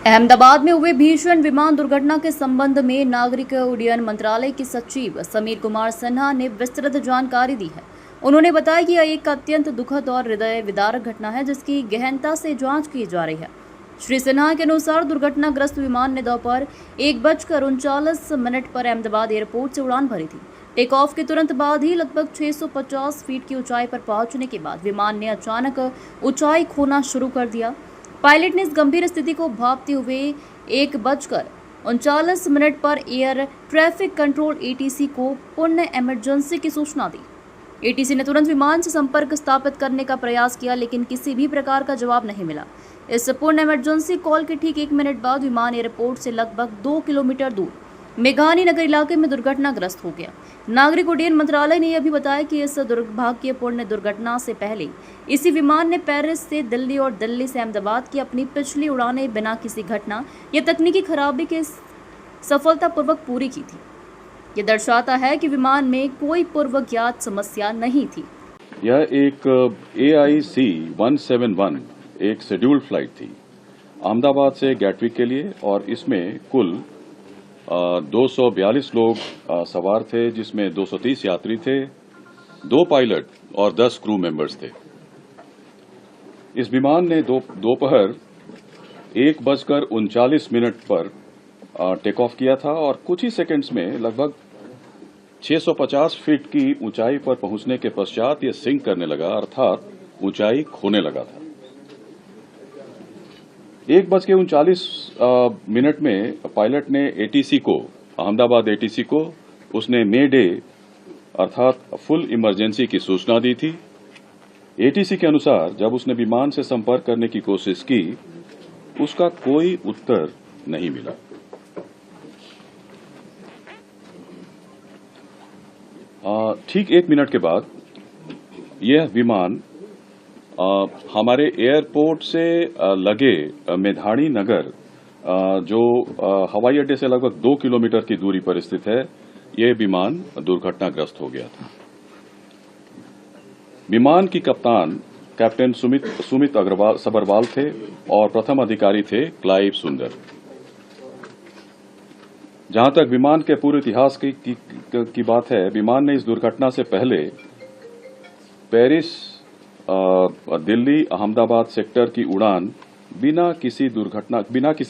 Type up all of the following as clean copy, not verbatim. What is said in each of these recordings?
अहमदाबाद में हुए भीषण विमान दुर्घटना के संबंध में नागरिक उड्डयन मंत्रालय के सचिव समीर कुमार सिन्हा ने विस्तृत जानकारी दी है। उन्होंने बताया कि यह एक अत्यंत दुखद और हृदय विदारक घटना है, जिसकी गहनता से जांच की जा रही है। श्री सिन्हा के अनुसार दुर्घटनाग्रस्त विमान ने दोपहर 1:39 पर अहमदाबाद एयरपोर्ट से उड़ान भरी थी। टेक ऑफ के तुरंत बाद ही लगभग 650 फीट की ऊंचाई पर पहुंचने के बाद विमान ने अचानक ऊंचाई खोना शुरू कर दिया। पायलट ने इस गंभीर स्थिति को भांपते हुए 1:39 पर एयर ट्रैफिक कंट्रोल ATC को पूर्ण इमरजेंसी की सूचना दी। ATC ने तुरंत विमान से संपर्क स्थापित करने का प्रयास किया, लेकिन किसी भी प्रकार का जवाब नहीं मिला। इस पूर्ण इमरजेंसी कॉल के ठीक 1 मिनट बाद विमान एयरपोर्ट से लगभग 2 किलोमीटर दूर मेघानी नगर इलाके में दुर्घटनाग्रस्त हो गया। नागरिक उड्डयन मंत्रालय ने यह भी बताया कि इस दुर्भाग्यपूर्ण दुर्घटना से पहले इसी विमान ने पेरिस से दिल्ली और दिल्ली से अहमदाबाद की अपनी पिछली उड़ानें बिना किसी घटना या तकनीकी खराबी के सफलतापूर्वक पूरी की थी। यह दर्शाता है कि विमान में कोई पूर्व ज्ञात समस्या नहीं थी। यह एक AIC 171 एक शेड्यूल्ड फ्लाइट थी अहमदाबाद से गैटविक के लिए, और इसमें कुल 242 लोग सवार थे, जिसमें 230 यात्री थे, 2 पायलट और 10 क्रू मेंबर्स थे। इस विमान ने दोपहर 1:39 पर टेक ऑफ किया था और कुछ ही सेकंड्स में लगभग 650 फीट की ऊंचाई पर पहुंचने के पश्चात यह सिंक करने लगा, अर्थात ऊंचाई खोने लगा था। 1:39 में पायलट ने अहमदाबाद ATC को उसने मे डे अर्थात फुल इमरजेंसी की सूचना दी थी। ATC के अनुसार जब उसने विमान से संपर्क करने की कोशिश की, उसका कोई उत्तर नहीं मिला। ठीक 1 मिनट के बाद यह विमान हमारे एयरपोर्ट से लगे मेघानी नगर, जो हवाई अड्डे से लगभग 2 किलोमीटर की दूरी पर स्थित है, यह विमान दुर्घटनाग्रस्त हो गया था। विमान की कप्तान कैप्टन सुमित सबरवाल थे और प्रथम अधिकारी थे क्लाइव सुंदर। जहां तक विमान के पूरे इतिहास की बात है, विमान ने इस दुर्घटना से पहले पेरिस दिल्ली अहमदाबाद सेक्टर की उड़ान बिना किसी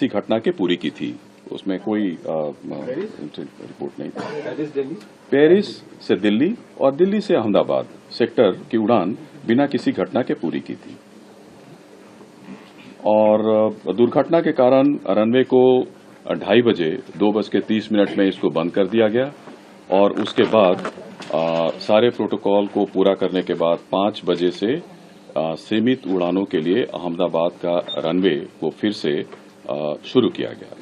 घटना के पूरी की थी। उसमें कोई रिपोर्ट नहीं थी। पेरिस से दिल्ली और दिल्ली से अहमदाबाद सेक्टर की उड़ान बिना किसी घटना के पूरी की थी। और दुर्घटना के कारण रनवे को 2:30 बजे 2:30 में इसको बंद कर दिया गया, और उसके बाद सारे प्रोटोकॉल को पूरा करने के बाद 5 बजे से सीमित उड़ानों के लिए अहमदाबाद का रनवे को फिर से शुरू किया गया।